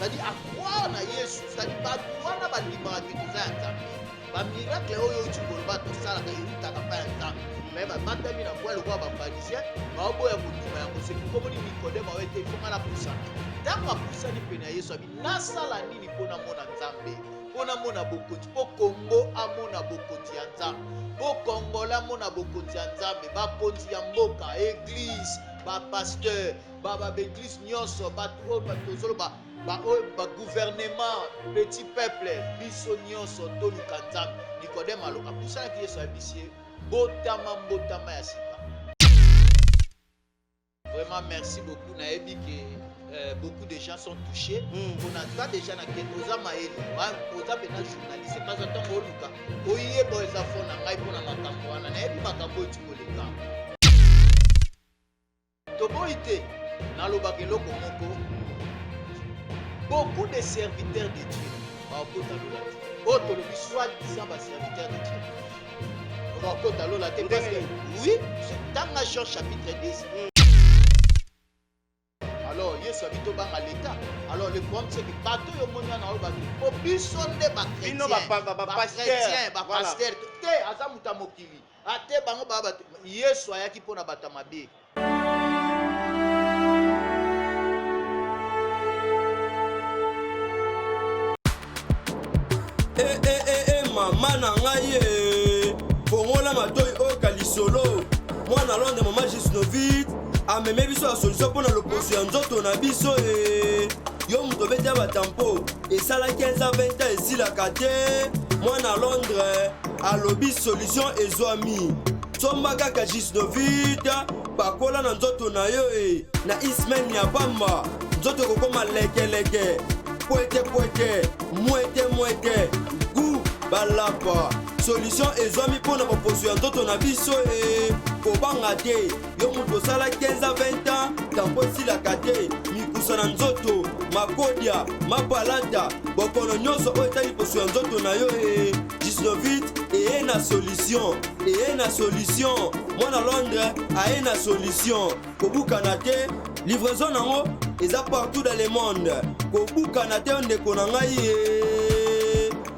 c'est-à-dire à croire na Yesu, c'est-à-dire bato wana bandimaka te koza ya Nzambe. Bamiracle oyo tu koloba tosalaka ewutaka mpa ya Nzambe. Mais babandami na bwa lokola baparisien baoboya kondima yango soki komoni Nikodeme awe te ifonga na pusana. Ntango apusani pene ya Yesu abi nasala nini mpona mona Nzambe, mpona mona bokonzi, mpo Kongo amona bokonzi ya Nzambe, mpo Kongola amona bokonzi ya Nzambe, bakonzi ya mboka, église, bapasteur, baéglise nyonso, bato oyo tozoloba gouvernement, petit peuple, biso nyonso toluka Nzambe. Nikodeme apusanaki Yesu abisi mbotama ya sika. Vraiment merci beaucoup nayebi que beaucoup de gens sont touchés. On a pas déjà na Kenoza Maele, oza pena journaliste parce que tant oluka oyiye boza fona ngai pona makambo wana nayebi makambo etukoleka. Toboite nalobaka eloko moko. Beaucoup de serviteurs de Dieu bakota lola te. Otolobi soi-disant ba serviteurs de Dieu. Bakota lola te parce que oui, dans Jean chapitre 10. Alors, Yesu habite dans l'État. Alors, le problème, c'est que bateau yo moni na bateau. Po biso nde ba chrétien. Ba pasteur. Te aza muta mokili. Ate bango ba bateau. Yesu ayaki pona bata mabe. Mama na ngai fongola matoi o kalisolo. Mwana londe mama Gisnovit. Ameme biso la solution pour l'opposition ya nzoto na biso yo muto beta batampo esalaki 15 à 20 ans esilaka te. Mwana Londres alobi solution ezwami somba kaka Gisnovit bakola na nzoto na yo na ismen ya pamba nzoto kokoma lekeleke poete mwete gu balapa solution ezwami mpona baposition ya nzoto na biso kobanga te yo mutu osala 15 à 20 ans tampo esilaka te mikusa na nzoto makodia mapalata bokono nyonso oyo etali poso ya nzoto na yo 19 eye na solution mwana Londres aye na solution kobukana te livraison nango eza partout dans le monde kobukana te ndeko na ngai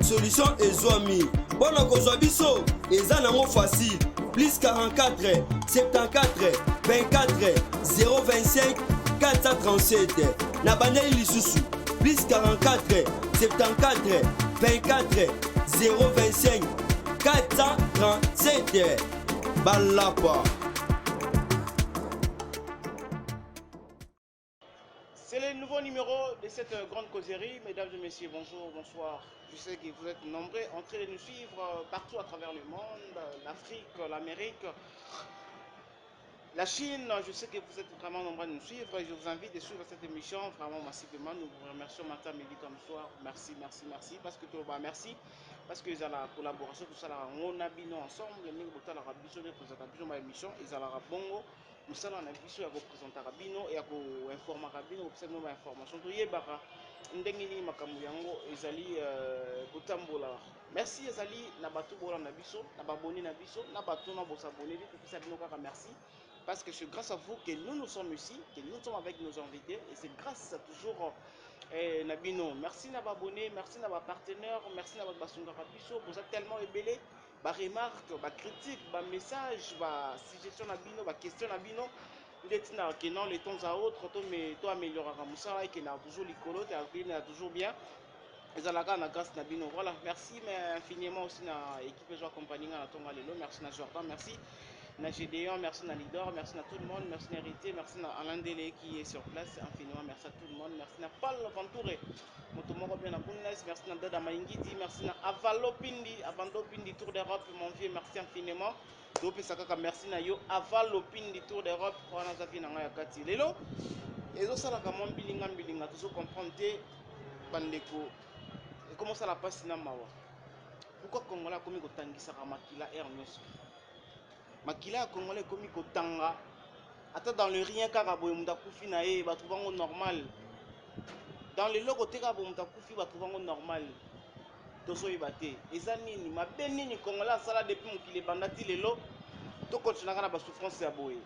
solution ezwami mpona kozwa biso eza nango facile plus 44 74 24 025 437 na bandeli lisusu plus 44 74 24 025 437 balapa. C'est le nouveau numéro de cette grande causerie. Mesdames et messieurs, bonjour, bonsoir. Je sais que vous êtes nombreux en train de nous suivre partout à travers le monde, l'Afrique, l'Amérique, la Chine. Je sais que vous êtes vraiment nombreux à nous suivre et je vous invite de suivre cette émission vraiment massivement. Nous vous remercions matin, midi comme soir. Merci, merci, merci. Parce que tout le monde, merci. Parce que ils ont la collaboration, tout ça, on a bien ensemble. Nous avons la présentation de l'émission, ils ont la bongo. Nous avons la vision à représenter Rabino et à informer Rabino, observer nos informations. Tout y est bara. Ndengini makamuyango ezali kotambola. Merci ezali na batu bola na biso, na baboni na biso, na batu na bosabonné, tout ça bino kaka merci. Parce que c'est grâce à vous que nous sommes ici, que nous sommes avec nos invités et c'est grâce à toujours Nabino. Merci na abonné, merci na partenaire, merci na basunga biso, vous êtes tellement ébélé. Ba remarque, ba critique, ba message, ba suggestion Nabino, ba question Nabino. Que non, les temps à autres, toi améliorer comme ça et qu'il a toujours les colos, il a toujours bien. Et ça la grâce Nabino. Voilà, merci mais infiniment aussi na équipe de joueurs compagnie na Tonga Lelo, merci na Jordan, merci. Na Gédéon, merci na Lidor, merci à tout le monde, merci à Hérité, merci à Alain Délé qui est sur place, infiniment merci à tout le monde, merci à Paul Ventouré, Motomoro bien à Bundes, merci à Dada Maingidi, merci à Avalo Pindi, Tour d'Europe, mon vieux, merci infiniment. Dopi Sakaka, merci à Yo, Avalo Pindi, Tour d'Europe, on a zavi na Yakati. Lelo, et ça la kamon bilinga, toujours comprendre, bandeko, et comment ça la passe na mawa. Pourquoi Congolais comme il Tangisa Makila Ernest? Makila Congolais comme il Tanga. Attends dans le rien Karaboy Mutakufi nae, va trouver normal. Dans le logo Tekabo Mutakufi va trouver normal. Toso ibate. Ezani ni mabeni ni Congolais sala depuis mon kile bandati lelo. To continue na ba souffrance ya boye.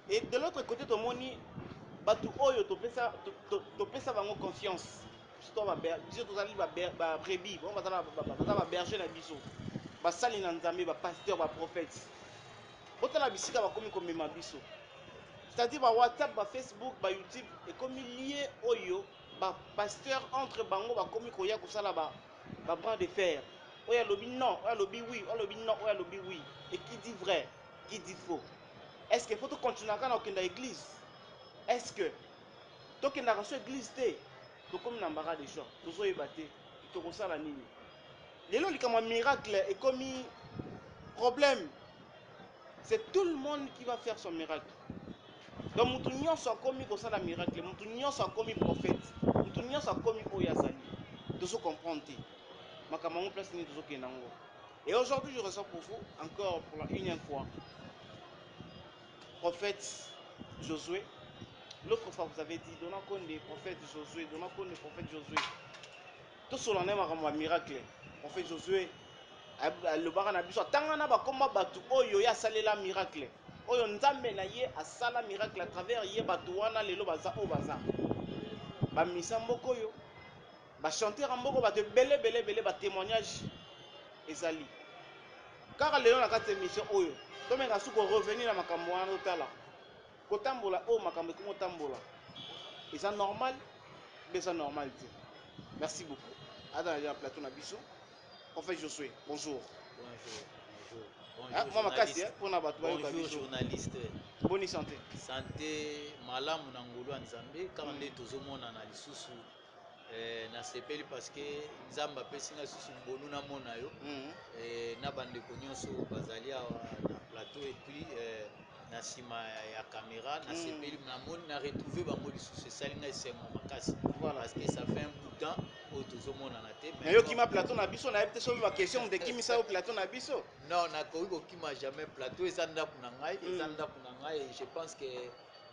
Et de l'autre côté de moni bato oyo topesa bango confiance biso tozali babrebi bango baza baberger na biso basali na nzambe bapaster baprophète botala bisika bakomi komema biso c'est-à-dire bawhatsapp bafacebook bayoutube ekomi lie oyo bapaster entre bango bakomi koya kosala babras de fer oyo alobi non oyo alobi oui oyo alobi non oyo alobi oui et qui dit vrai qui dit faux est-ce que faut continuer kaka na kokenda église est-ce que tokendaka so église te tokomi na mbara de choix tozoyeba te tokosala nini lelo likambo ya miracle ekomi problème c'est tout le monde qui va faire son miracle donc mutu nyonso akomi kosala miracle mutu nyonso akomi prophète mutu nyonso akomi oyo azali tozo comprendre te makambo yango place nini tozokenda yango. Et aujourd'hui je ressors pour vous encore pour la unième fois prophète Josué. L'autre fois vous avez dit donnant compte des prophètes Josué, donnant compte des prophètes Josué. Tout cela n'est pas un miracle. Prophète Josué le barana biso tangana ba komba batu oyo ya salela miracle. Oyo nzambe na ye asala miracle à travers ye batu wana lelo baza o baza. Ba misa mboko yo. Ba chanter mboko ba te belé ba témoignage ezali. Car lelo na kati émission oyo. To menga suko revenir na makambo wana otala. Kotambola o makambo ko tambola. Et ça normal, mais ça normal. Merci beaucoup. Adam la plateau na biso. Prophète Josué, bonjour. Bonjour journaliste. Bonne santé. Santé malamu na ngulu nzambe kama nde tozomona na lisusu na sepeli parce que nzamba pesinga susu mbonu na mona yo na bande ko nyonso bazali na plateau et puis na sima ya caméra na sepeli na moni na retrouver bango lisusu salinga esengo makasi parce que ça fait un bout de temps au tozomona na te mais yo kima plateau na biso na peut-être sur ma question de kimisa au plateau na biso non na ko kima jamais plateau ezanda kuna ngai ezanda kuna ngai et je pense que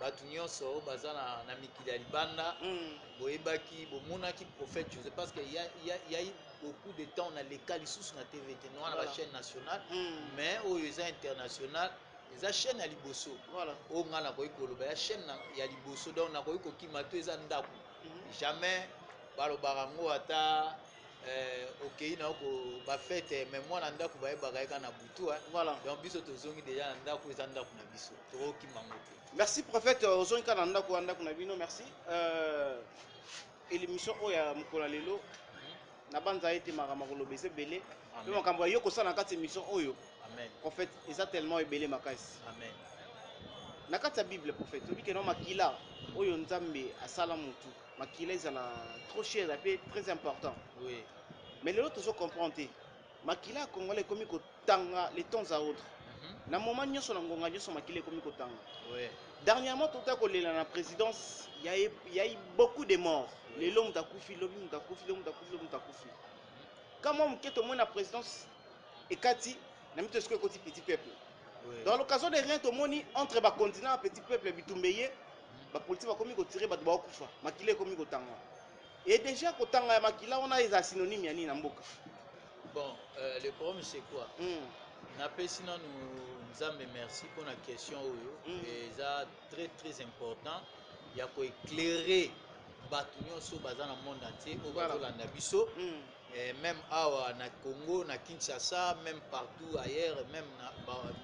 batu nyonso baza na mikili ya libanda boyebaki bomonaki prophète José parce que y a eu beaucoup de temps na leka lisusu na TVT non na la chaîne nationale mais oyo eza international eza chaîne ya liboso voilà o nga na koyi koloba ya chaîne ya liboso donc na koyi kokima to eza ndako jamais balobaka ngo ata okei na ko ba fête mais moi na ndako bayebaka eka na butu voilà donc biso tozongi déjà na ndako eza ndako na biso tokokima ngo te. Merci prophète ozongi ka na ndako na bino merci et l'émission oya mukolo lelo na banza ete makambo koloba ebele pe makambo yo kosala na kati émission oyo amen prophète eza tellement ebele makasi amen na kati ya bible prophète obi ke no makila oyo nzambe asala mutu makila ezala trop cher et très important oui mais lelo tozo comprendre te makila congolais ekomi kotanga les temps à autres na moment nyonso na ngonga nyonso makila ekomi kotanga oui dernièrement tota kolela na présidence y a eu beaucoup de morts lelo mutakufi lobi mutakufi lobi mutakufi lobi mutakufi kama mketo mona présidence ekati na mito esko ekoti petit peuple dans l'occasion de rien tomoni entre ba continent petit peuple bitumbeye ba politique bakomi kotirer bato ba okufa makila ekomi kotanga et déjà kotanga ya makila on a les synonymes ya nini na mboka bon le problème c'est quoi napesi nanu nzambe merci pour la question oyo eza très très important ya koéclairer bato nyonso baza na monde entier oyo bazolanda biso même awa na Congo na Kinshasa même partout ailleurs même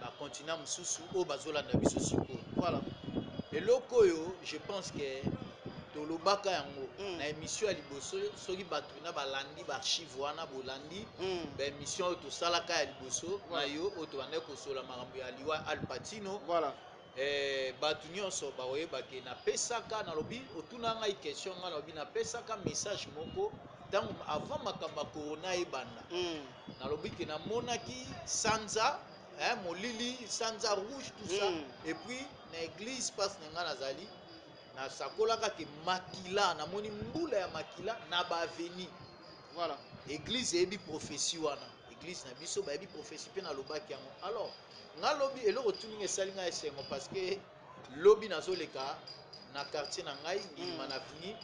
na continent mosusu oyo bazolanda biso sikoyo voilà eloko oyo je pense que tolobaka yango na émission ya liboso soki bato na balandi baarchive wana bolandi baémission oyo tosalaka ya liboso na yo oyo tobandaki kosola makambo ya liwa Al Pacino voilà bato nyonso bakoyebake napesaka nalobi otuna ngai question ngai nalobi napesaka message moko ntango avant makambo ya corona ebanda nalobi ke namonaki sanza molili sanza rouge tout ça et puis na église passe na ngai nazali nasakolaka ke makila namoni mbula ya makila na baaveni voilà église eyebi prophétie wana église na biso bayebi prophétie mpe nalobaki yango alors nga lobi eloko tuninga esali ngai esengo parce que lobi nazoleka na quartier na ngai ngilima na vini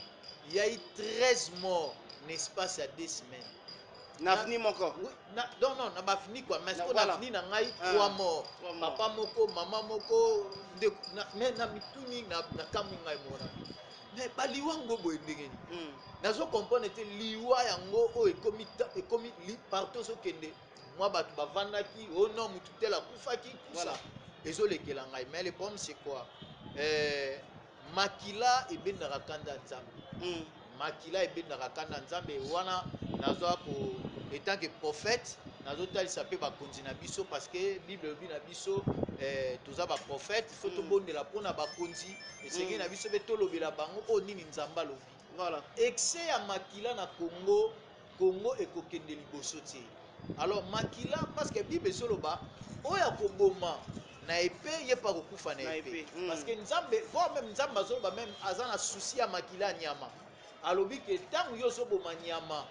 il y a eu 13 morts n'espace ya 2 semaines Nafni moko. Oui, non, na bafini quoi. Mais est-ce qu'on voilà. a fini na ngai 3 morts. Papa moko, maman moko, mais na mituni na kamwi ngai mona. Mais baliwango boye ndenge ni. Nazo comprendre te liwa yango o ekomi partout so kende. Moi batu bavandaki, oh non mutu tela kufaki tout ça. Ezolekela ngai. Mais le problème c'est quoi? Makila ebendaka kanda nzambe. Makila ebendaka kanda nzambe wana nazo ko étant que prophète nazo talisa pe bakonzi na biso parce que Bible lobi na biso toza ba prophète faut to bondela pona bakonzi esengi na biso be tolobela bango o nini nzamba lobi. Voilà. Excès ya makila na Congo ekokende liboso te. Alors makila parce que Bible soloba oya koboma na épée ye pa kokufa na épée parce que nzambe voire même nzambe azoloba même aza na souci ya makila nyama alobi ke tangu yo zoboma nyama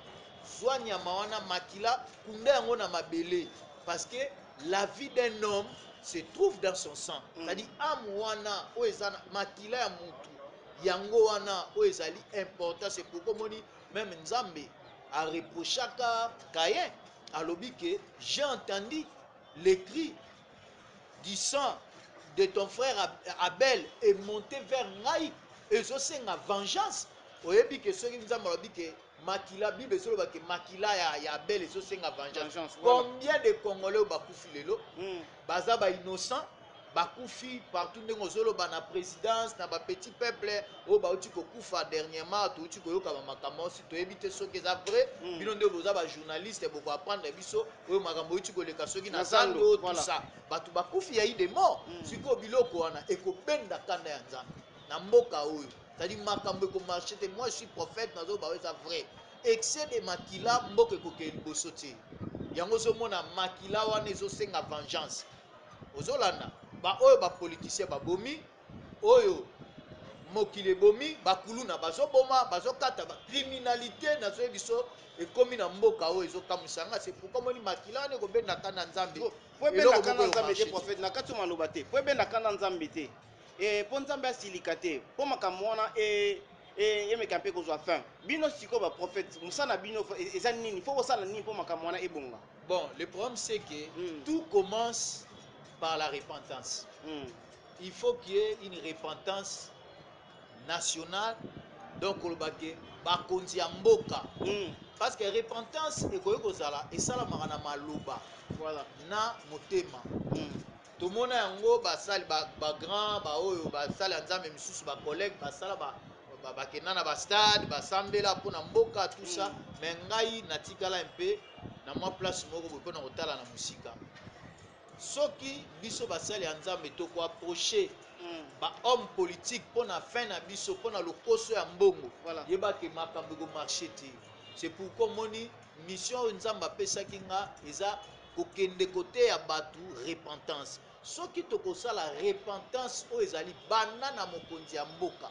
zwa nyama wana makila kunda yango na mabele parce que la vie d'un homme se trouve dans son sang. C'est-à-dire âme wana o ezana makila ya mutu yango wana o ezali important. C'est pourquoi moni même nzambe a reprochaka Caïn alobi ke j'ai entendu les cris du sang de ton frère Abel est monté vers ngai ezosenga vengeance. Oyebi ke soki nzambe alobi ke makila Bible soloba ke makila ya Abel ezosenga vengeance. Combien de Congolais bakufi lelo baza ba innocent bakufi partout ndenge ozoloba na présidence na ba petit peuple o bauti kokufa dernièrement touti koyoka ba makambo si toyebi te soki eza vrai bino nde boza ba journaliste boko apprendre biso oyo makambo uti koleka soki na zando tout ça batu bakufi ya ide mort siko biloko wana ekobenda kanda ya nzambe na mboka oyo. C'est-à-dire makambo ko marché te moi je suis prophète nazo ba eza vrai excès de makila mboka ekoke liboso te yango zomona makila wana ezosenga vengeance ozolanda ba oyo ba politicien babomi oyo mokili ebomi bakuluna bazoboma bazokata ba criminalité nazo biso ekomi na mboka oyo ezokamusanga. C'est pourquoi moni makila wana ekobenda kana nzambe po ebenda kana nzambe te prophète na kati maloba te po ebenda kana nzambe te po nzambe asilika te po makambo wana emeka mpe kozwa fin bino sikoyo baprophète mosala bino eza nini fo kosala nini po makambo wana ebonga? Bon, le problème c'est que tout commence par la repentance. Il faut qu'il y ait une repentance nationale donc olobake bakonzi ya mboka parce que repentance ekoki kozala esalamaka na maloba na motema. Tomona yango basali bagrand baoyo basali ya nzambe misusu bacollègue basala bakenda na bastade basambela mpona mboka tout ça mais ngai natikala mpe na mwa place moko boye mpona kotala na mosika soki biso basali ya nzambe tokoapproche bahomme politique mpona fin na biso mpona lokoso ya mbongo yebake makambo ekomarche te. C'est pourquoi moni mission oyo nzambe apesaki nga eza kokende kote ya bato repentance. Soki tokosala repentance oyo ezali banda na mokonzi ya mboka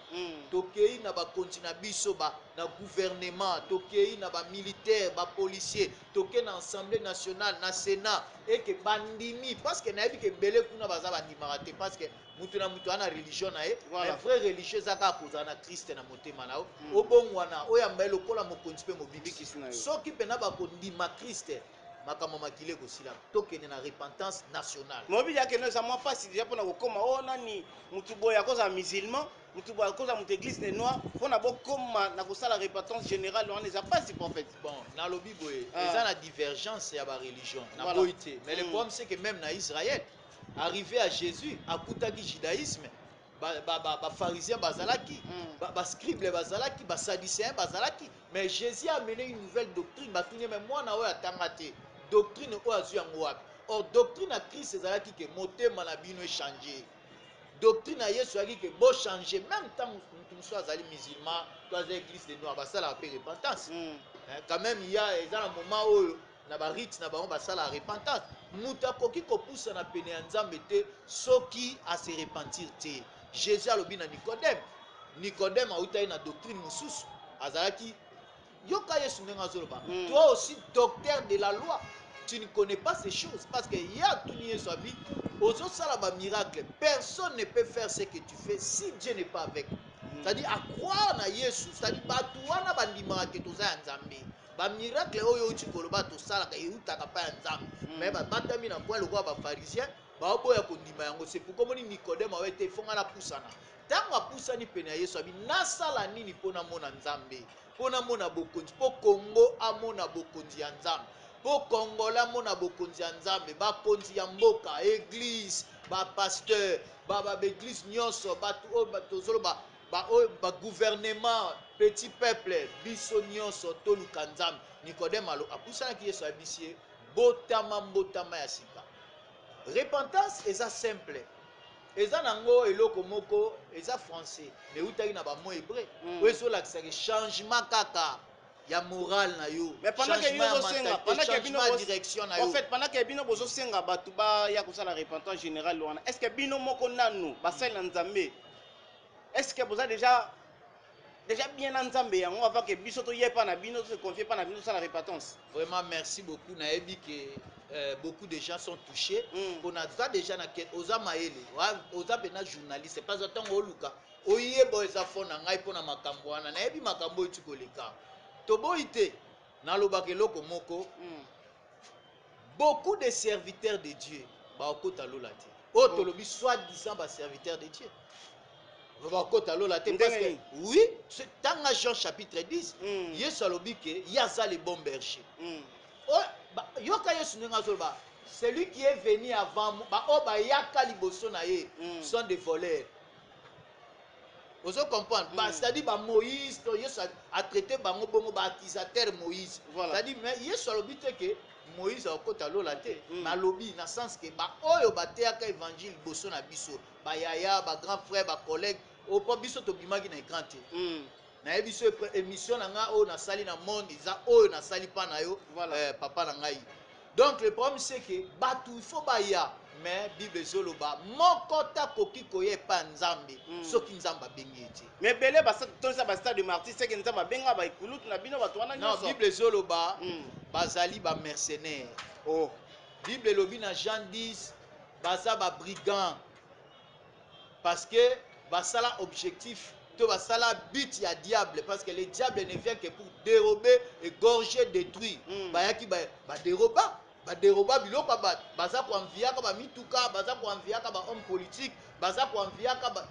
tokei na bakonzi na biso na gouvernement tokei na bamilitaire bapolicier tokei na assemblée nationale na sénat eke bandimi parce que nayebi ke ebele kuna baza bandimaka te parce que mutu na mutu ana religion na ye mais vrai religieux eza kaka kozala na kriste na motema na yo obongwana oyamba ye lokola mokonzi mpe mobikisi soki mpena bakondima kriste makambo makile kosila tokende na repentance nationale mobi ya keno za mwa pasi déjà pona kokoma o nani mutu boya akoza musulman mutu boya akoza mutu église des noirs pona bokoma na kosala repentance générale wana eza pasi prophète. Bon nalobi boye eza na divergence ya ba religion na boyi te mais le problème c'est que même na Israël arrivé à Jésus akutaki judaïsme bapharisien bazalaki bascribe bazalaki basadicéen bazalaki mais Jésus a amené une nouvelle doctrine batuni mais mwana oyo atanga te doctrine oyo azwi yango wapi. Or doctrine ya Christ ezalaki ke motema na bino échanger doctrine ya Yesu azalaki ke bo changer même temps mutu mosusu azali musulman to aza église de noir basalaka mpe repentance quand même ya eza na moment oyo na barite na bango basala repentance mutu akoki kopusa na pene ya nzambe te soki ase repentir te. Jésus alobi na Nicodème autaki na doctrine mosusu azalaki yoka Yesu ndenge azoloba toi aussi docteur de la loi tu ne connais pas ces choses parce que ya tuni Yesu abi ozosala ba miracle personne ne peut faire ce que tu fais si Dieu n'est pas avec c'est-à-dire à croire na Yesu, c'est-à-dire bato wana bandimaka ke toza ya Nzambe. Ba miracle oyo uti koloba to sala ka eutaka pa ya Nzambe. Mais ba batami na point lokwa ba pharisien, ba boya kondima yango c'est pourquoi moni Nicodème awete fonga na pusana. Tango apusani pene ya Yesu abi nasala nini pona mona Nzambe. Pona mona bokonzi po Congo amona bokonzi ya Nzambe. Po Kongola mona bokonzi ya Nzambe, bakonzi ya mboka, église, ba pasteur, ba église nyonso, bato o batozolo ba gouvernement, petit peuple, biso nyonso toluka Nzambe. Nicodème apusana ki Yesu abisie botama mbotama ya sika. Repentance eza simple. Eza nango eloko moko eza français mais utaki na ba mot hébreu. Oyeso lakisa ke changement kaka ya moral na yo. Mais pendant que bino senga, pendant que bino direction na yo. En fait, pendant que bino bozo senga batu ba ya kusala repentance générale wana. Est-ce que bino moko nanu basali na Nzambe? Est-ce que vous avez déjà bien en Nzambe on va que biso to yepa na bino se confier pas na bino ça la repentance. Vraiment merci beaucoup na ebi que beaucoup de gens sont touchés. On a ça déjà na oza maele, oza bena journaliste, pas autant oluka. Oyebo eza fona ngai pona makambo wana. Na ebi makambo etikoleka. Toboite na lobake loko moko. Beaucoup de serviteurs de Dieu ba okota lolati. O tolobi soi-disant ba serviteurs de Dieu. Parce que oui, c'est dans Jean chapitre 10, Yesu alobi ke yaza le bon berger. Celui qui est venu avant moi, sont des voleurs. Vous comprenez? C'est-à-dire Moïse, Yesu a traité accusateur Moïse. C'est-à-dire mais Yesu alobi que Moïse a okota lola te, na lobi na sens que oyo bateaka évangile boso na biso, ba yaya, ba grand frère, ba collègue au pas biso to bimaki na écran te. Na biso émission na nga o na sali na monde isa o na sali pa na yo papa na ngai. Donc le problème c'est que batu il faut ba ya mais Bible zoloba moko ta koki koye pa Nzambe soki Nzamba bengi ete. Mais belé ba to ça ba stade de martyr c'est que Nzamba benga ba ikulutu na bino batu wana nyonso. Non, Bible zoloba bazali ba mercenaires. Oh, Bible lobi na Jean 10 baza ba brigands parce que basala objectif to basala but ya diable parce que le diable ne vient que pour dérober, égorger, détruire. Bayaki ba déroba biloko baza ko enviaka ba mituka, baza ko enviaka ba homme politique, baza ko enviaka ba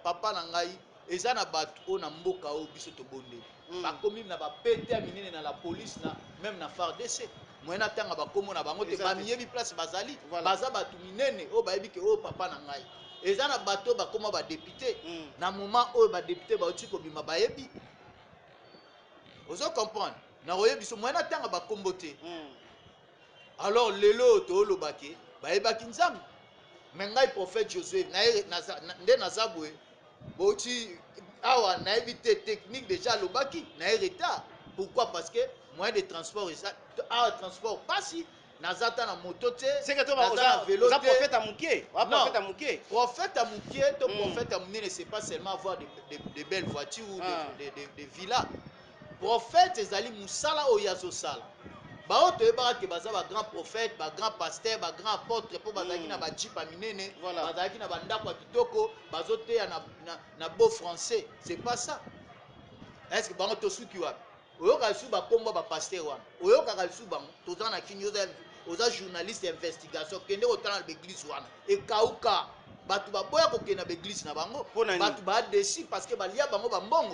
papa na ngai eza na batu o na mboka o biso to bonde. Ba komi na ba pété a minene na la police na même na FARDC. Moyena tanga ba komo na bango te ba miyebi place bazali baza batu minene o ba yebi ke o papa na ngai. Eza na bato bakoma ba député na moment oyo ba député ba oti ko bima ba yebi. Ozo comprendre na oyebi so moyena tanga ba kombote. Alors lelo to lobake ba yebaki Nzambe. Mais ngai prophète Josué na nazabwe boti awa na éviter technique déjà lobaki na retard. Pourquoi? Parce que moyen de transport transport pas si nazata na moto te c'est que toi za prophète à Mouké prophète à Mouké prophète à Mouké to prophète à Mouné c'est pas seulement avoir de belles voitures ou des villas. Prophète ezali musala oyazo sala ba oto ebara ke baza ba grand prophète ba grand pasteur ba grand apôtre po bazaki na ba jeep minene bazaki na ba ndako kitoko bazote na beau français c'est pas ça. Est-ce que bango to suki wapi oyoka su ba kombo ba pasteur wana oyoka ka su bango toza na kinyo oza journaliste investigation kende otana na l'église wana e kauka batu baboya kokena na église na bango batu ba desi parce que balia bango bambongo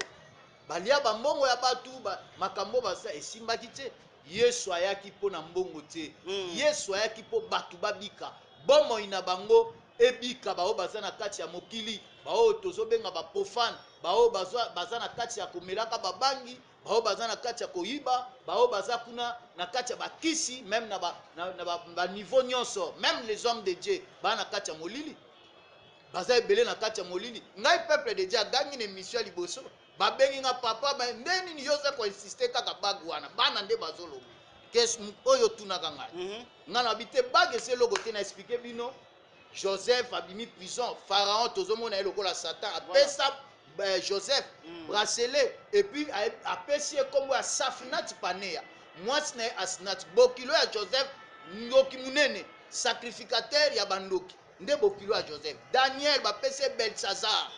ya batu makambo basa esimbaki te. Yesu ayaki po na mbongo te. Yesu ayaki po batu babika bomoi na bango ebika bao baza na kati ya mokili bao tozobenga ba profane bao baza na kati ya komelaka babangi bao baza na kati ya koyiba bao baza kuna na kati ya bakisi même na ba niveau nyonso même les hommes de Dieu ba na kati ya molili baza ebele na kati ya molili. Ngai peuple de Dieu agangi na émission liboso babengi nga papa ba ndeni ni yoza ko insister kaka bagu wana bana nde bazolo kes oyo tunaka ngai ngana bite bague se logo te na expliquer bino Joseph abimi prison pharaon tozomona lokola Satan apesa Joseph bracelet et puis apesi kombo ya Safnat Paneya mwasi na Asnat bokilo ya Joseph ngoki munene sacrificateur ya bandoki nde bokilo ya Joseph. Daniel bapese Belshazzar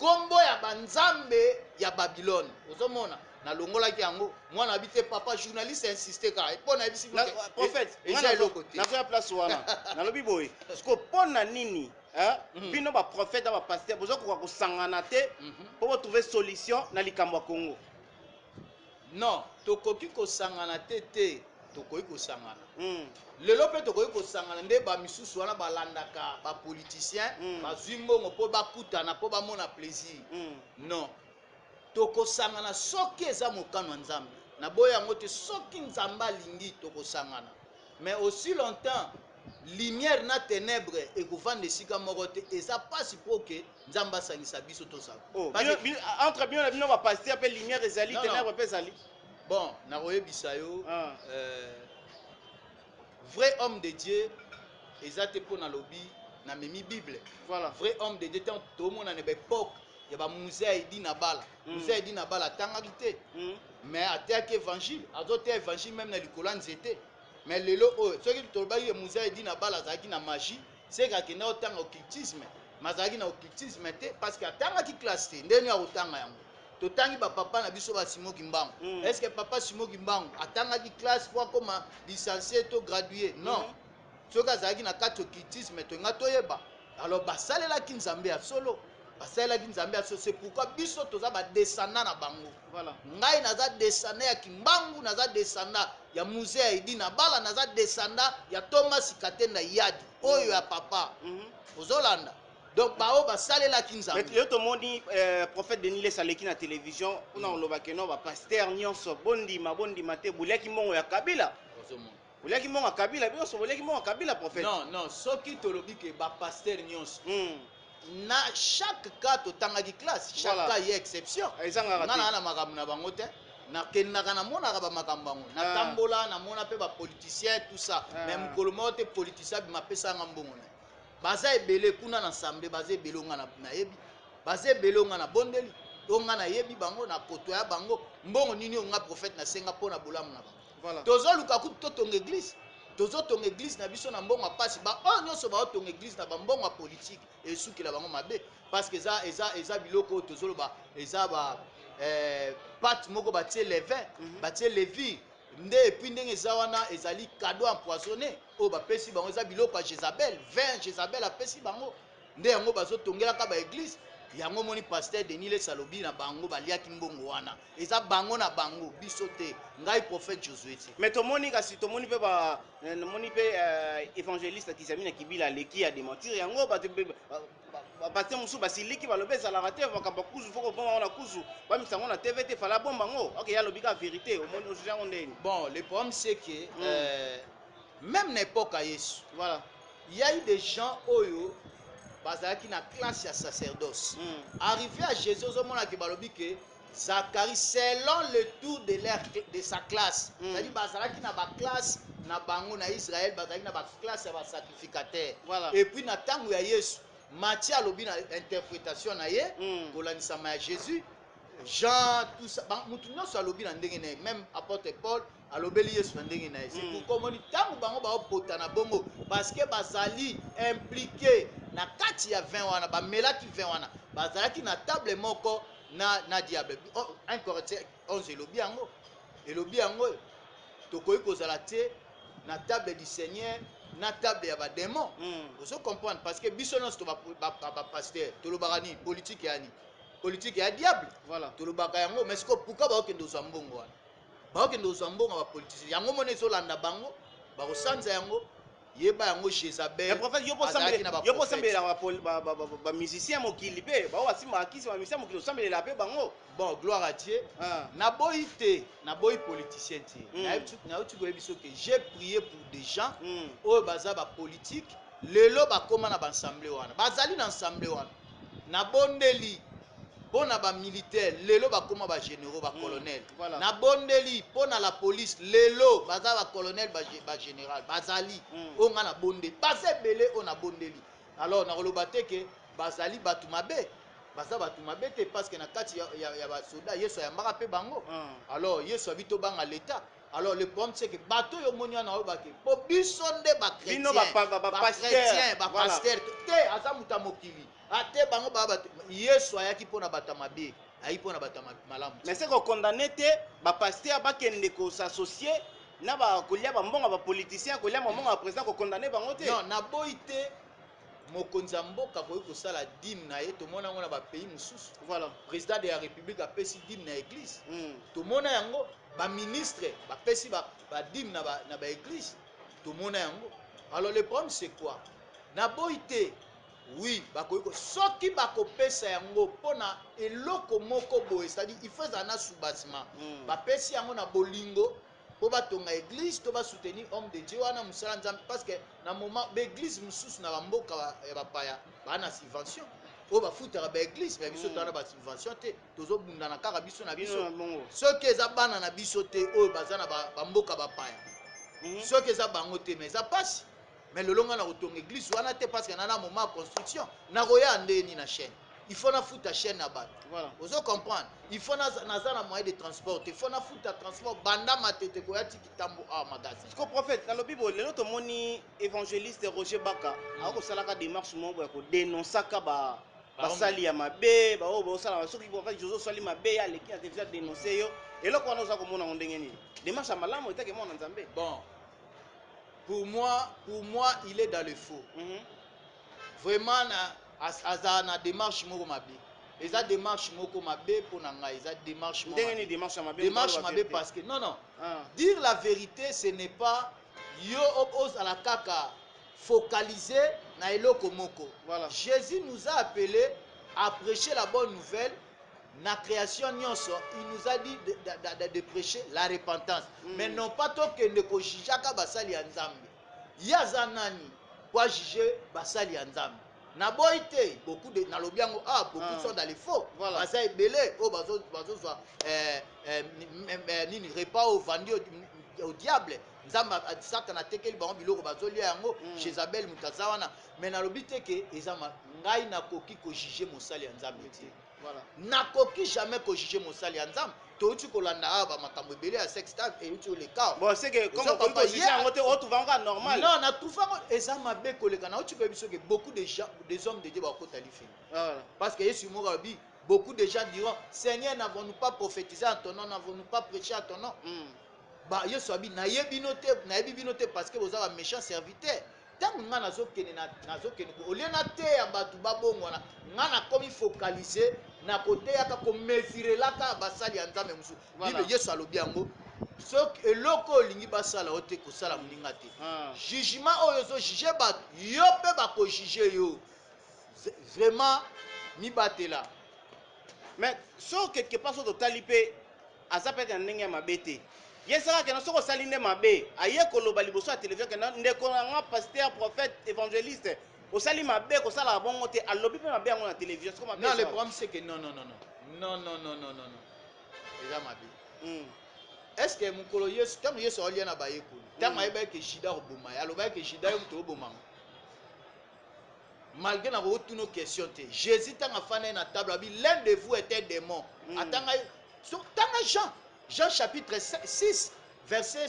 kombo ya banzambe ya Babylone. Ozomona na longola ki yango mwana bité papa journaliste insisté ka epona bisi prophète ngana na zo ya place wana na lobi boy sko pona nini bino ba prophète ba pasteur bozo ko sangana te pour trouver solution na likambo ya Congo. Non, tokoki ko sangana te tokoki ko sangana. Lelo pe tokoki ko sangana nde ba misusu wana balandaka ba politicien bazwi mbongo po bakutana po bamona plaisir. Non. Toko sangana soki eza mokano nzambe. Na boya yango te soki nzamba lingi toko sangana. Mais aussi longtemps lumière na ténèbre et kovanda esika moko te eza pasi pour que nzamba sangisa biso to sa. Entre bien bino ba pasteur pe lumière ezali ténèbre pe ezali. Bon, na oyebisa yo vrai homme de Dieu ezate po na lobi na memi Bible. Voilà. Vrai homme de Dieu tant to mona na époque ya ba musée idi na bala. Musée idi na bala tangaki te. Mais ataki évangile, azote évangile même na likola nzete. Mais lelo o soki tolobaki musée idi na bala zaki na magie, c'est que na otanga occultisme. Mazaki na occultisme te parce que atangaki classe te ndeni ya otanga yango. Totangi ba papa na biso ba Simo Kimbangu. Est-ce que papa Simo Kimbangu atangaki classe pour comme licencié to gradué? Non. Soki azalaki na kati occultisme to nga toyeba. Alors basalelaki nzambe ya solo. Basalelaki nzambe ya solo, c'est pourquoi biso toza ba descendant na bango. Voilà. Ngai naza descendant ya Kimbangu, naza descendant ya musée ya Idi na bala, naza descendant ya Thomas Katenda Yadi. Oyo ya papa. Ozolanda. Donc bao basalelaki nzambe. Mais yo to moni prophète Denis Lesaleki na télévision, on a olobaki no ba pasteur nyonso bondima te buliaki mongo ya Kabila. Ozomona. Buliaki mongo ya Kabila, biso buliaki mongo ya Kabila prophète. Non, soki tolobi ke ba pasteur nyonso. Na chaque cas totangaki classe, chaque cas y a exception. Na makambo na bango te. Na kendaka na mona ba makambo bango. Na tambola na mona pe ba politicien tout ça. Même kolomo te politicien bi mapesa ngambongo na. Baza ebele kuna na sambe baza ebele nga na yebi. Baza ebele nga na bondeli. Onga na yebi bango na koto ya bango. Mbongo nini onga prophète na senga pona bolamu na bango. Voilà. Tozo lukaku totonga église. Tozo tonga église na biso na mbongo apasi ba o nyonso ba tonga église na ba mbongo politique et suki la bango mabe parce que eza biloko tozo loba eza ba pat moko batie levain batie levi nde epuis ndenge eza wana ezali cadeau empoisonné o bapesi bango eza biloko ya Jézabel vin Jézabel apesi bango nde yango bazotongelaka ba église yango moni pasteur Denis Lesalobi na bango baliaki mbongo wana eza bango na bango biso te ngai prophète Josué te. Mais tomoni kasi tomoni pe ba moni pe évangéliste Kizami na Kibila leki ya démentir yango ba pasteur musu basiliki balobe ezalaka te bakamba kuzu foko bomba na kuzu ba misango na TVT fala bomba ngo OK ya lobika vérité au monde ojuja ondeni. Bon le problème c'est que même n'époque à Yesu voilà il y a eu des gens oyo bazalaki na classe ya sacerdoce. Arrivé à Jésus ozomona ke balobi ke Zacharie selon le tour de sa classe. C'est-à-dire bazalaki na ba classe na bango na Israël bazalaki na ba classe ya ba sacrificateur. Voilà. Et puis na tango ya Yesu Matthieu alobi na interprétation na ye kolanisa ma Jésus Jean tout ça mutu nyonso alobi na ndenge na même apôtre Paul alobeli Yesu na ndenge na ye. C'est pourquoi moni tango bango ba opota na bongo parce que bazali impliqué na kati ya vin wana ba melaki vin wana bazalaki na table moko na diable 1 Corinthiens 11 elobi yango tokoki kozala te na table du Seigneur na table ya ba démon. Vous comprendre parce que biso nyonso to ba pasteur tolobaka ni politique ya ni politique ya diable. Voilà. Tolobaka yango mais siko pourquoi ba okende ozwa mbongo wana ba okende ozwa mbongo ba politique yango mona ezolanda bango ba kosanza yango yeba yango Jézabel. Le prophète yo posambela ba musicien mokili pe ba wasima akisi ba musicien mokili osambela pe bango. Bon gloire à Dieu. Na boyi te na boyi politicien te. Na uti ko biso que j'ai prié pour des gens oyo baza ba politique lelo ba koma na ba assemblée wana bazali na assemblée wana na bondeli pona ba militaire lelo bakoma ba généraux ba colonel na bondeli pona la police lelo baza ba colonel ba général bazali onga na bonde baza belé on a bondeli alors na koloba te ke bazali batu mabe baza bato mabe te parce que na kati ya basoda yesu ayambaka mpe bango. Alors yesu abi tobanga l'état. Alors le problème c'est que bato yo moni wana oyebake po biso nde bachrétien bapaster te aza muta mokili ate bango baa bato yesu ayaki mpona bato mabe ayi mpona bato malamu. Mais c'est qu'on condamne te bapaster bakende ko s'associer na ba kolia ba mbonga ba politicien kolia mbonga ba président ko condamner bango te. Non na boyi te mokonzi ya mboka koyi kosala dîme na ye tomona yango na bapays mosusu. Voilà. Président de la république apesi dîme na église tomona yango. Baministre bapesi badîme na baéglise tomona yango. Alors le problème c'est quoi? Na boyi te oui bakoki soki bakopesa yango mpona eloko moko boye, c'est-à-dire il faut ezala na soubassement bapesi yango na bolingo mpo batonga église to basoutenir homme de Dieu wana mosala nzambe, parce que na moment baéglise mosusu na bamboka ya bapaya baa na subvention oyo bafutaka baéglise me biso toza na basubvention te tozobundana kaka biso na biso. Soki eza bana na biso te oyo baza na bamboka bapaya soki eza bango te me eza pasi. Mais le long na kotonga église wana te parce que na moment ya construction nakoya ndeni na chaîne il faut na futa chaîne na bato. Ozo comprendre il faut naza na moyen de transport il faut na futa transport banda matete koya tiki tambo a magasin. Parce que prophète dans le Bible lelo to moni évangéliste Roger Baka ako salaka démarche moko ya ko dénoncer ka basali ya mabe ba o sala soki ko fa Jozo sali mabe ya leki a déjà dénoncer yo eloko wana oza komona ndenge nini démarche ya malamu etake mona nzambe. Bon pour moi il est dans le faux. Vraiment aza na démarche moko mabe eza démarche moko mabe pour na ngai eza démarche moko ndenge ni démarche mabe parce que non dire la vérité ce n'est pas yo ozala kaka focalisé na eloko moko. Jésus nous a appelé à prêcher la bonne nouvelle na création nyonso. Il nous a dit de prêcher la repentance mais non pas tokende ko jijaka basali ya nzambe yaza nani kwa juger basali ya nzambe na boyi te beaucoup de na lobiango beaucoup sont dans les faux basa ebele o bazo zwa nini repas au vendu au diable nzambe satana tekeli bango biloko bazolia yango Jézabel mutaza wana mais na lobi te ke eza ngai nakoki ko juger mosali ya nzambe te. Nakoki jamais ko juger mosali ya nzambe touti kolanda ba makambo ebele ya sex time et uti le cas. Bon c'est que comme on peut juger en côté autre va normal. Non na trouva eza mabe koleka na uti ko biso que beaucoup de gens des hommes de Dieu ba kota lifi. Parce que Yesu mo rabi beaucoup de gens diront Seigneur n'avons-nous pas prophétisé en ton nom, n'avons-nous pas prêché en ton nom. Bah Yesu abi na yebi binote parce que vous avez un méchant serviteur. Tant nga nazokene ko liena te ya batu babongo na nga na komi focaliser na côté yaka ko mesurer laka basali ya nzambe musu. Bible Yesu alobi yango soki eloko olingi basala ote kosala moninga te. Jugement oyo zo juger batu yo pe ba ko juger yo. Vraiment mi batela. Mais so quelque part so totali pe aza pe ndenge ya mabete. Yesaka ke na soko sali nde mabe aye koloba liboso ya télévision ke ndeko nga pasteur prophète évangéliste osali mabe ko sala bongo te alobi pe mabe yango na télévision soko mabe. Non le problème c'est que non eza mabe. Est-ce que mukolo Yesu tango Yesu alia na bayekoli tango ayeba ke Jida oboma aloba ke Jida yo muto oboma malgré na retourno question te Jésus tango afana na table abi l'un de vous était démon atanga tanga Jean chapitre 6 verset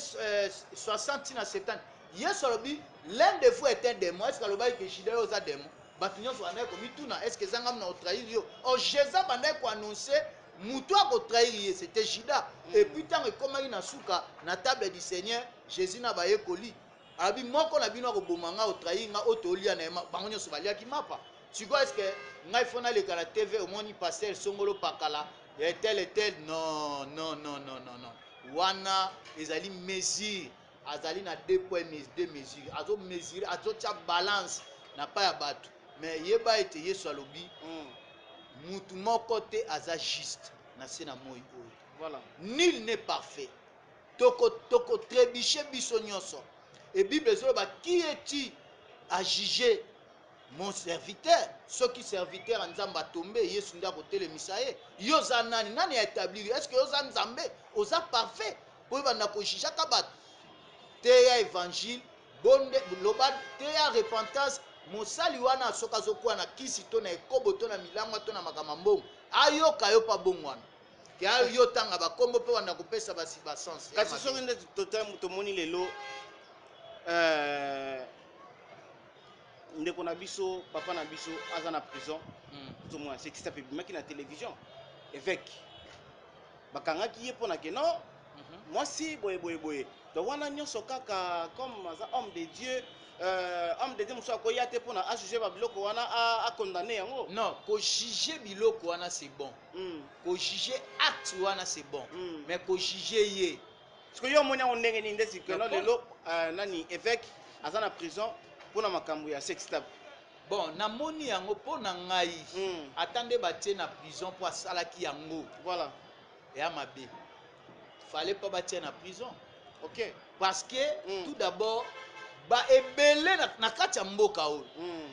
60 à 70 Yesu alobi l'un de vous est un démon. Est-ce que aloba ke Jida yo za démon batu nyonso anaye komituna est-ce que zanga na trahir yo o Jésus bandaye ko annoncer mutu ako trahir ye c'était Jida et puis tant ekomaki na suka na table du Seigneur Jésus na bayekoli abi moko na bino akoboma nga otrahir nga otolia na bango nyonso baliaki mapa siko est-ce que ngai fona leka na TV omoni pasteur songolo pakala et tel non wana ezali mesure azali na 2 points 2 mesures azo mesurer azo tia balance na pa ya bato mais yeba ete Yesu alobi mutu moko te aza juste na se na moi oyo. Voilà. Nul n'est parfait. Toko trébicher biso nyonso. Et Bible ezoloba qui est-il à juger mon serviteur? Ce qui serviteur en Nzamba tombé Yesu nda kotelemisa ye. Yo za nani a établi? Est-ce que yo za Nzambe oza parfait? Po banda ko juger ka bato. Te ya évangile bonde loba te ya repentance mosali wana soka zokuwa na kisi to na ekobo to na milangwa to na makambo mbongo ayoka yo pa bongo wana ke ayo tanga bakombo pe wanda kopesa basi ba sens kasi soki nde tomoni lelo ndeko na biso papa na biso aza na prison tomona sekisa pe bimaki na télévision évêque bakangaki ye mpona ke non mwasi boye donc wana nyonso kaka comme aza homme de Dieu mosusu akoya te mpona ajuge babiloko wana akondamne yango non kojuge biloko wana c'est bon kojuge acte wana c'est bon mais kojuge ye parce que yo omoni yango ndenge nini nde sikelo lelo nani évêque aza na prison mpona makambo ya sex tape bon namoni yango mpona ngai ata nde batie na prison mpo asalaki yango voilà eya mabe fallait pas batie na prison ok parce que tout d'abord baebele na kati ya mboka oyo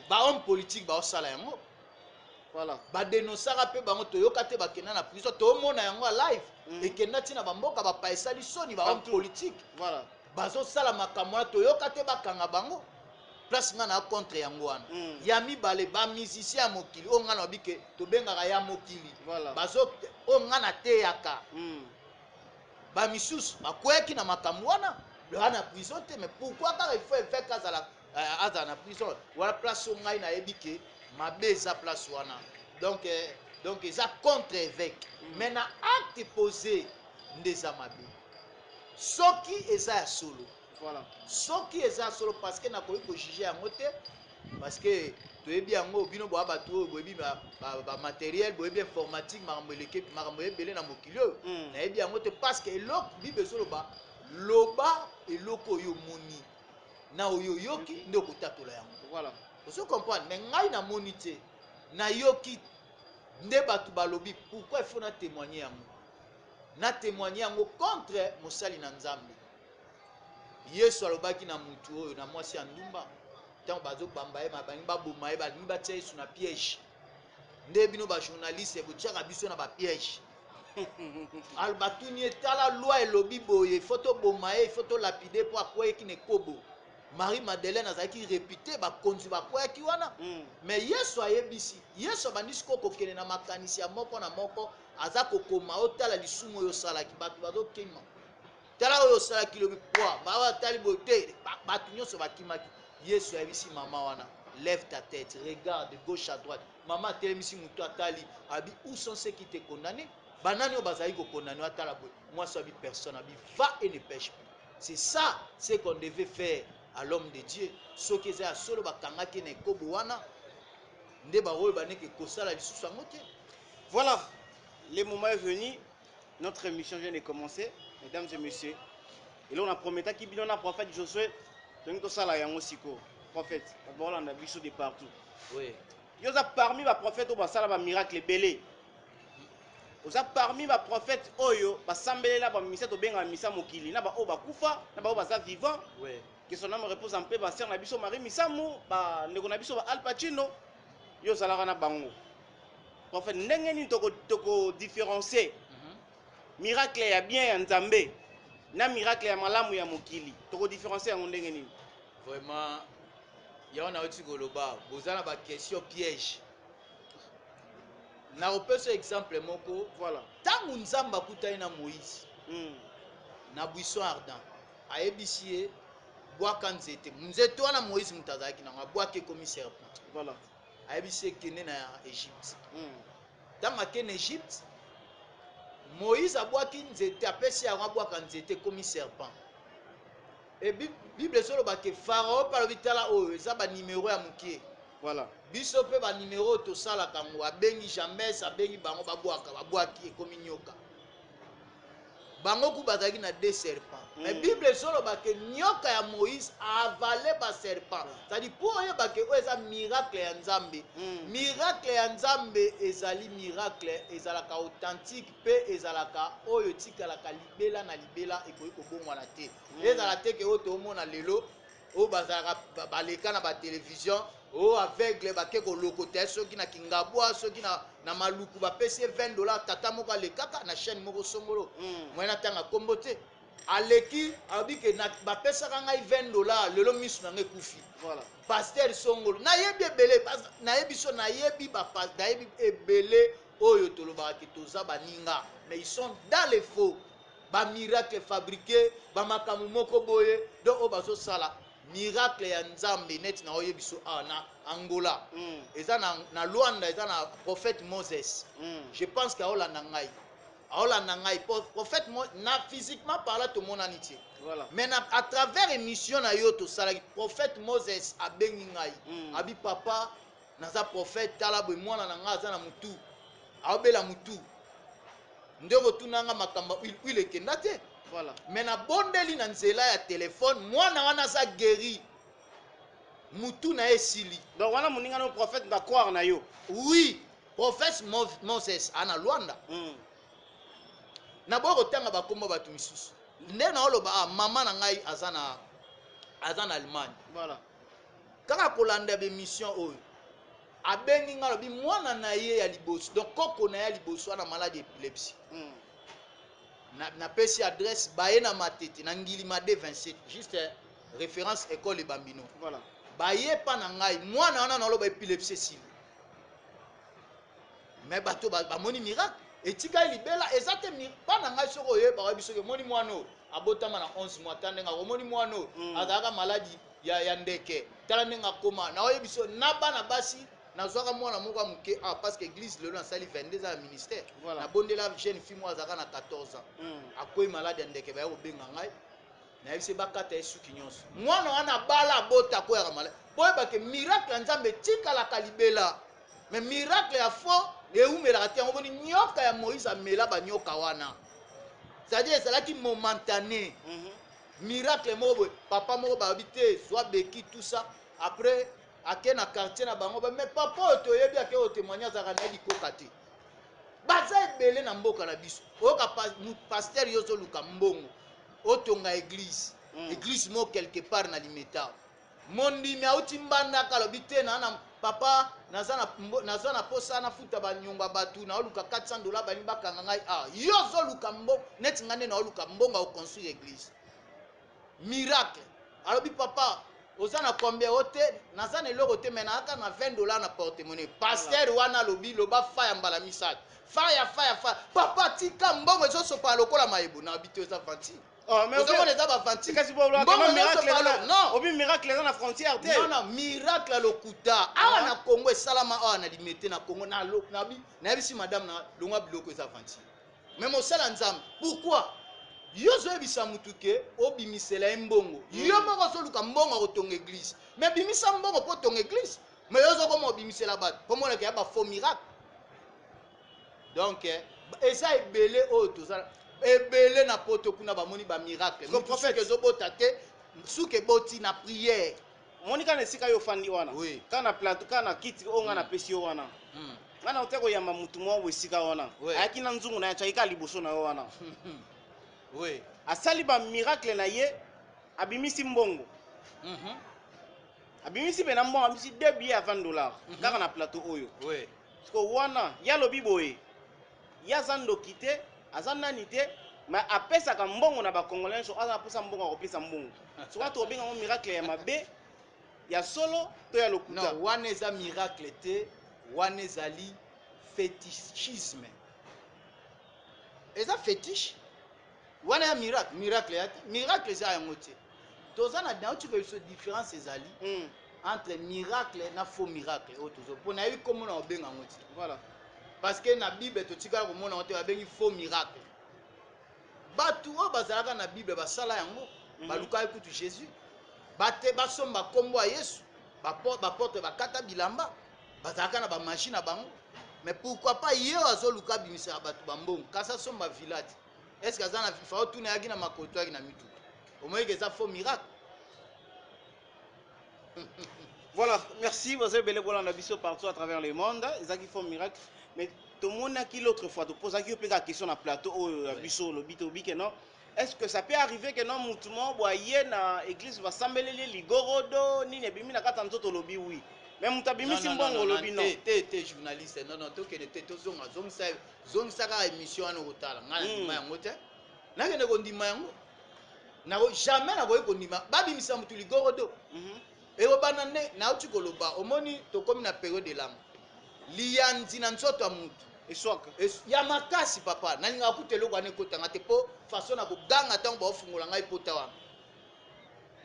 bahomme politique baosala yango voilà badenosaka mpe bango toyoka te bakenda na prison toomona yango ya live ekenda ntina bamboka bapa esali soni bahomme politique voilà bazosala makambo wana toyoka te bakanga bango place nga na contre yango wana ya mibale bamusicien ya mokili oyo nga na babike tobengaka ya mokili oyo nga na teyaka bamisusu bakweyaki na makambo wana na prison te mais pourquoi kaka il faut évêque azala na prison wana place oyo ngai nayebi ke mabe eza place wana donc eza contre évêque mais na acte posé nde eza mabe soki eza ya solo soki eza ya solo parce que nakoki kojuge yango te parce que toyebi yango bino boya bato oyo boyebi bamateriel boyebi informatique makambo ebele na mokili oyo nayebi yango te parce que eloko bible ezoloba loba eloko oyo omoni na oyo oyoki nde okotatola yango ozo comprendre mais ngai namoni te nayoki nde bato balobi pourquoi il faut na témoigner yango na témoigner yango contre mosali na nzambe yesu alobaki na mutu oyo na mwasi ya ndumba ntango bazobamba ye babangi baboma ye balingi batia yesu na piège nde bino bajournaliste botiaka biso na bapiège batuni etala loi elobi boye ifo toboma ye ifo tolapide mpo akweyaki na ekobo Marie Madeleine azalaki réputée bakonzi bakweyaki wana mais yesu ayebisi yesu abandisi kokokende na makanisi ya moko na moko aza kokoma otala lisumu oyo osalaki bato bazokima tala oyo osalaki lobi pwa baatali boye te bato nyonso bakimaki yesu ayebisi mama wana lève ta tête regarde de gauche à droite mama atelemisi moto atali abi où sont ceux qui te condamnés banani oyo bazali kokondane atala boye mwasi abi personne abi va et ne pêche plus c'est ça ce qu'on devait faire à l'homme de Dieu soki eza ya solo bakangaki na ekobo wana nde baoyo baneke kosala lisusu yango te. Voilà, le moment est venu, notre émission vient de commencer, mesdames et messieurs. Et là on a promis qu'il y a un prophète Josué, donc tout ça là yango siko prophète, d'abord on a vu de partout. Oui. Il y a parmi les prophètes où ça là miracle belé. Il y a parmi les prophètes oyo basambele là ba misa to benga misa mokili na ba o ba kufa na ba o ba za vivant. Oui. Que son âme repose en paix, ba sœur na biso Marie Misamu, ba ndeko na biso ba Al Pacino. Yo zalaka na bango. Prophète ndenge ni toko différencier miracle ya bien ya Nzambe na miracle ya malamu ya mokili toko différencier yango ndenge ni vraiment ya on a oti koloba bozana ba question piège na opesa exemple moko voilà tangu Nzamba akutani na Moïse na buisson ardent ayebisi ye bwaka nzete wana Moïse mutazaki na bwaka comme serpent voilà ayebisi ye kende na Égypte ntango akende Égypte Moïse abwaki nzete apesi yango abwaka nzete comme serpent et Bible ezoloba ke Pharaon palobi tala oyo eza ba numéro ya mokie voilà biso pe ba numéro tosalaka ngo abengi James abengi bango babwaki ekomi nyoka bango ku bazalaki na deux serpents mais Bible ezoloba ke nyoka ya Moïse avalé ba serpent c'est-à-dire pour oyeba ke oyo eza miracle ya Nzambe miracle ya Nzambe ezali miracle ezalaka authentique pe ezalaka oyo tikalaka libela na libela ekoki kobongwana te ezala te ke oyo tomona lelo oyo bazalaka baleka na ba télévision oyo aveugle bake kolokota soki na kingabwa soki na maluku bapesi $20 tata moko alekaka na chaîne moko songolo moyena tanga kombo te aleki abike na bapesaka ngai $20 lelo misu na ngai kufi. Voilà. Pasteur Songolo nayebi ebele nayebi so nayebi nayebi ebele oyo tolobaka ke toza baninga mais ils sont dans les faux ba miracle fabriqué ba makambo moko boye donc oyo bazosala miracle ya nzambe neti na oyebi so na Angola eza na Luanda eza na prophète Moses je pense que aolanda ngai prophète na physiquement parlant tout mon amitié. Voilà. Mais à travers émission na yo to sala prophète Moses a bengi ngai abi papa naza prophète tala boy mwana na nga za na mutu aobela mutu ndeko tunanga makamba ile kenda te. Voilà. Mais na bondeli na nzela ya téléphone mwana wana za guéri mutu na esili. Donc wana muninga no prophète na croire na yo. Oui, prophète Moses ana Luanda. Na boko tanga bakomba batu misusu nde na oloba mama na ngai azana Allemagne. Voilà. Kaka kolanda be mission oyo abengi ngalo bi mwana na ye ya liboso donc koko na ya liboso na maladie épilepsie. Na pesi adresse baye na matete na ngilima D27 juste référence école Bambino. Voilà. Baye pa na ngai mwana wana na oloba épilepsie sili. Mais bato ba moni miracle etika libela ezate pa na ngai soko yeba wa biso ke moni mwano abotama na 11 mois tande nga moni mwano azaka maladie ya ndeke tala ndenga koma na oyebi so na bana basi na zwaka mwana moko muke parce que église le na sali 22 ans ministère na bondela jeune fille moi azaka na 14 ans akoyi maladie ya ndeke ba yobenga ngai na yebise bakata esuki nyonso mwana wana bala bota ko ya maladie boyeba ke miracle nzambe tikala kalibela mais miracle ya faux eumelaka te yango boni nyoka ya Moïse amela banyoka wana c'est-à-dire ezalaki momentané. Miracle moko boye papa moko babi te soit beki tout ça après ake na quartier na bango mais papa oyo toyebi ake oyo témoignage azaka na likoka te baza ebele na mboka na biso oyoka pasteur yo ozoluka mbongo otonga église église moko quelque part na Limeta mondimi auti mbandaka alobi te na papa naza na posa na futa banyonga batu na oluka $400 bani bakanga ngai yo zoluka mbongo neti ngane na oluka mbongo au construire église miracle alobi papa oza na combien ote naza na eloko te mais naaka na $20 na porte-monnaie pasteur wana alobi loba faya mbala misatu faya papa tika mbongo ezosopa lokola mayibu na bito eza vanti. Oh, mais vous avez pas fanti. Qu'est-ce que vous voulez miracle non. Obi miracle dans la frontière te. Non, miracle lokuta. Ah na Congo salama na limité na Congo na bisi madame na longa biloko eza fanti. Même au sala nzambe. Pourquoi? Yo zo ebisa mutuke obimisela mbongo. Yo moko zo luka mbongo otonga église. Mais bimisa mbongo po tonga église. Mais yo zo komo obimisela bat. Comment on a ba faux miracle. Donc eza ebele o tozala ebele na poto kuna bamoni ba miracle le prophète ezobota te suke boti na prière monika na sika yo fandi wana kana plateau kana kiti onga na pesi yo wana ngana oteko ya mamutu mo wesika wana ayaki na nzungu na chaika liboso na yo wana oui asali ba miracle na ye abimisi mbongo abimisi bena mbongo abimisi 2 billets à $20 kaka na plateau oyo oui parce que wana ya lobi boye ya zando kite azanani te mais apesa ka mbongo na ba congolais so aza apesa mbongo akopesa mbongo so watu obenga ngo miracle ya mabe ya solo to ya lokuta non wana eza miracle te wana ezali fétichisme eza fétiche wana ya miracle ya miracle eza yango te toza na nauti ko so différence ezali entre miracle na faux miracle o tozo pona yebi komo na obenga ngo te voilà parce que na Bible totika ko mona ote babengi faux miracle batu o bazalaka na Bible basala yango baluka ekutu Jésus bate basomba kombo ya Yesu baporte bakata bilamba bazalaka na ba machine na bango mais pourquoi pas yo azoluka bimisa batu bambongo kasa somba village est-ce que azana fa tuna yaki na makoto yaki na mitu au moins que ça faux miracle. Voilà, merci. Vous avez belé bolanda biso partout à travers le monde. Ils qui font miracle. Mais tout le monde a qui l'autre fois te pose la question na plateau biso le bito bike non. Est-ce que ça peut arriver que non mutumo boye na église va sambelele ligorodo ni ne bimi na kata nzoto lobi oui. Mais mutabimi simbongo lobi non. Té journaliste non to que té to zonga saka émission na otala ngana ndima yango té. Na kende ko ndima yango. jamais nakoki kondima babimisa mutu ligorodo eyobana nde nauti koloba omoni tokomi na periode elanga liyanzi na nzoto ya mutu ya makasi papa nalingaka kuta eloko wana ekotanga te mpo faso na koganga ntango baofungola ngai pota wana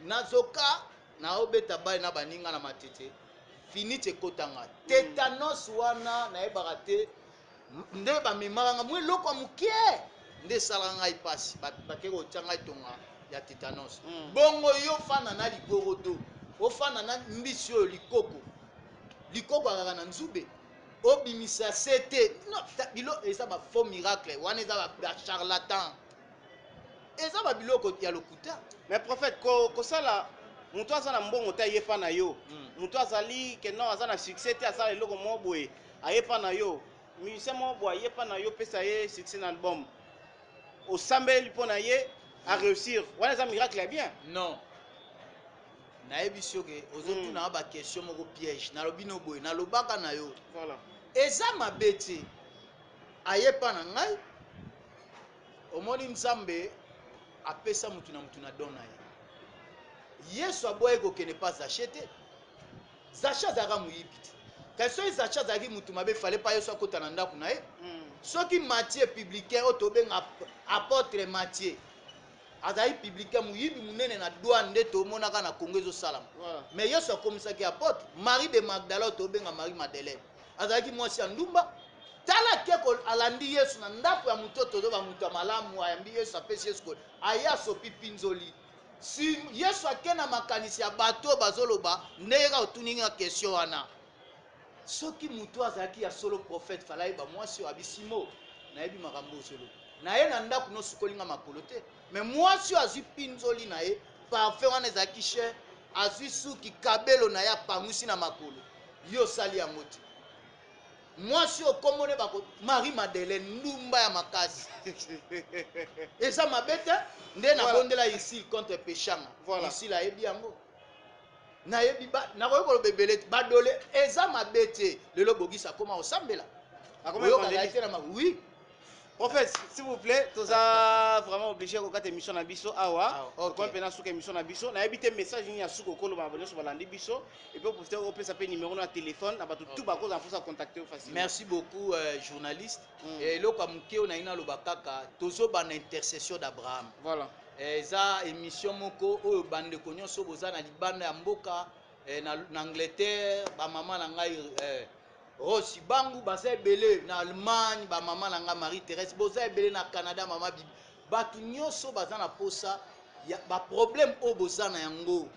nazoka naobeta bale na baninga na matete finite ekotanga tetanos wana nayebaka te nde bamemaka mwa eloko ya mokie nde esalaka ngai mpasi bake kotia ngai tonga ya tetanos bongo yo fana na ligorodo ofana na mbisi oyo likoko akaka na nzube obimisa sete bilo eza bafaux miracle wana eza bacharlatan eza babiloko ya lokuta. Mais prophète kosala moto aza na mbongo te ayepa na yo moto azali ke non aza na succès te asala eloko moko boye ayepa na yo musicien moko boye ayepa na yo pesa ye succès na album osambeli mpo na ye a réussir wana eza miracle ya bien non nayebi soki ozotuna baquestion moko piège nalobi no boye nalobaka na yo voilà eza mabe te ayepa na ngai omoni nzambe apesa mutu na don na ye yesu aboyi kokende pa zache te zache azalaka moyibi te kasi soki zache azalaki mutu mabe fale pa yesu akota na ndako na ye soki matie publicain oyo tobenga apôtre matie azali publicain moyibi monene na douane nde tomonaka na kongo ezosalama mais yesu akomisaki apôtre marie de magdala oyo tobenga marie madeleine azalaki mwasi ya ndumba tala ke alandi yesu na ndako ya moto tozoba moto ya malamu ayambi yesu apesi yesu aya asopi mpinzoli si yesu ake na makanisi ya bato bazoloba ndenge otuningi na question wana soki moto azalaki ya solo prophète fala yeba mwasi oyo abisimo nayebi makambo osolo na ye na ndako nosukolinga makolo te mais mwasi oyo azwi mpinzoli na ye parfum wana ezalaki cher azwi suki kabelo na ye apangwisi na makolo yo osali yango te mwasi okomone bako Marie Madeleine ndumba ya makasi eza mabe te nde nabondela ici contre péchanga ici la yebi yango nayebi nakoki koloba ebele te badole eza mabe te lelo bogisa akoma osambela oyokaka te na oui. Prophète, s'il vous plaît, tu as vraiment obligé de faire émission na biso awa. Comme pendant sous émission na biso, na habité message ni à sous kolo ba abonner sur balandi biso et puis pour faire ça peut numéro na téléphone, na tout ba cause en faut ça contacter facilement. Merci beaucoup journaliste. Et lo comme keo na ina lo bakaka tozo ba na intercession d'Abraham. Voilà. Eza émission moko oyo bande konyo so boza na libanda ya mboka na Angleterre, ba mama na ngai Rossi bangu baza ebele na Allemagne ba mama na nga Marie Thérèse boza ebele na Canada mama bibi batu nyonso baza na posa ya ba problème o boza na yango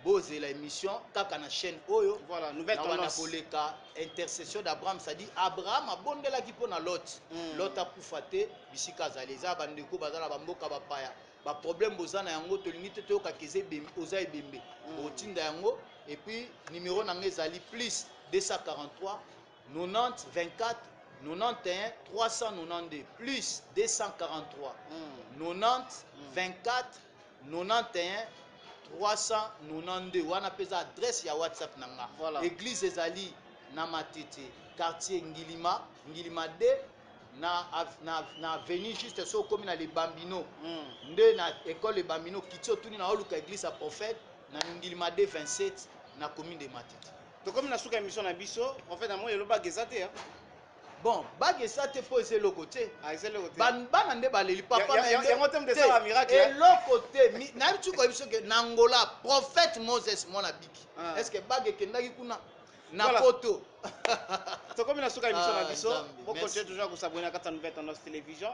bozela émission kaka na chaîne oyo voilà nouvelle tendance koleka intercession d'Abraham ça dit Abraham abondelaki pona Lot Lot akufa te bisika azaleza bandeko baza na bamboka bapaya ba problème boza na yango tolingi te toyoka keze oza ebembe otinda yango et puis numéro na nga ezali plus 243 90 24 91 392 plus 243 90 24 91 392 wana pesa adresse ya WhatsApp nanga voilà. Église ezali na Matete quartier Ngilima 2 na avenue juste so comme na les Bambino nde na école les Bambino kitio tuni na oluka église à prophète na Ngilima 2 27 na commune de Matete. Donc comme na suka émission na biso en fait na moi le bag ezate hein. Bon bag ezate po ese le côté ah ese le côté bana nde baleli papa mais il y a un thème de ça miracle et le côté na bitu ko biso ke nangola prophète Moses mona biki est-ce que bag ekendaki kuna na photo donc comme na suka émission na biso on continue toujours à s'abonner à Kata Nouvelle Tendance Télévision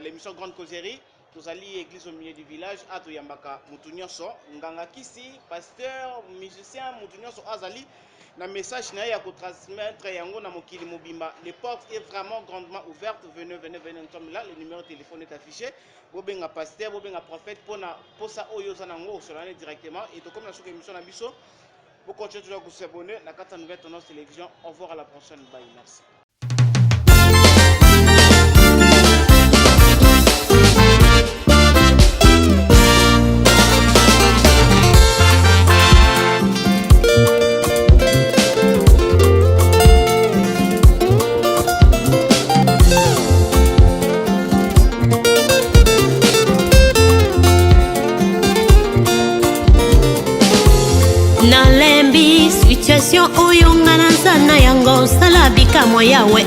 l'émission Grande Causerie tozali église au milieu du village ato yambaka mutu nyonso nganga kisi pasteur musicien mutu nyonso azali na message na ya ko transmettre yango na mokili mobimba. Les portes est vraiment grandement ouvertes. Venez nous sommes là, le numéro de téléphone est affiché. Bobenga pasteur, bobenga prophète pour ça oyo zanango solane directement et to comme la sous émission na biso. Vous continuez toujours à vous abonner na Kata Nouvelle Tendance Télévision. Au revoir à la prochaine. Bye, merci. na yango sala bikamwa yawe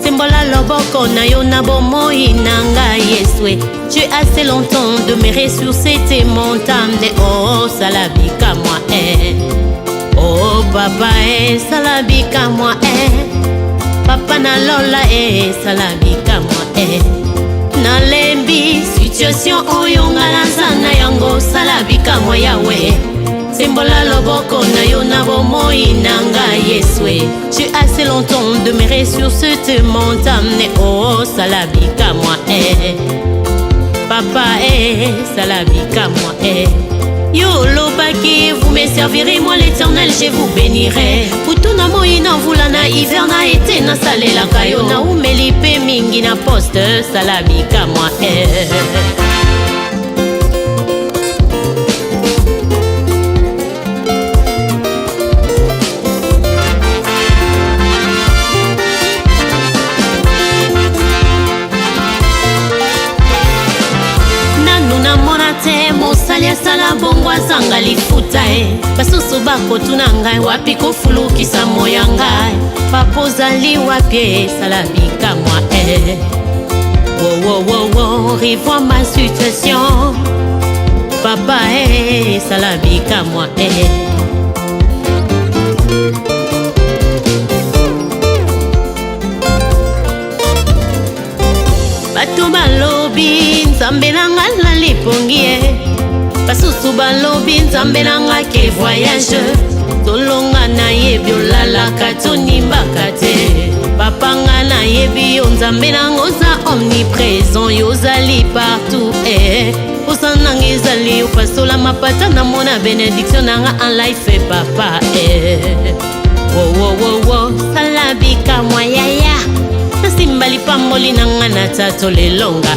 sembola loboko na yo na bomoi na ngai Yesue. Tu as assez longtemps demeuré sur cette montagne, oh sala bikamwa oh papa sala bikamwa papa na lola sala bikamwa nalembi situation oyo ngalaza na yango sala bikamwa yawe sembola loboko na yo na bomoi na ngai Yesue. Tu as assez longtemps demeuré sur cette montagne, oh sala bikamwa papa sala bikamwa yo lobaki vous me servirez moi l'éternel je vous bénirai putuna moi na vula na hiver na été na salelaka yo na umeli pe mingi na poste sala bikamwa sala bongo azanga lifuta basusu bakotuna ngai wapi kofulukisa moya ngai papozali wapi sala bikamwa revois ma situation papa sala bikamwa bato balobi nzambe na ngai na lipongi basusu balobi nzambe nanga ke voyage tolonga nayebi olalaka tonimbaka te papa nga nayebi yo nzambe nanga oza omniprésent yo ozali partout posa nanga ezali opasola mapata namona bénédiction nanga en life papa sala bikamwa yaya nasimba lipamboli nanga na tato lelonga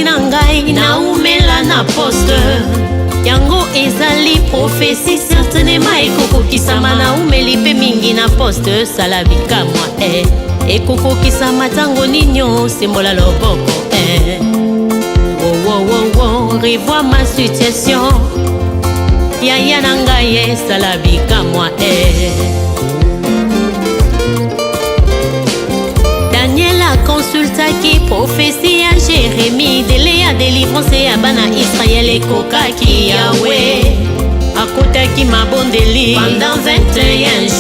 na ngai na umela na poste yango ezali prophétie certainement ekokokisama na umeli pe mingi na poste sala bikamwa ekokokisama tango ninyo sembola loboko revois ma situation yaya na ngai sala bikamwa consultaki prophétie ya Jérémie délai ya délivrance ya bana Israël ekokaki yawe akotaki mabondeli pendant 21 jours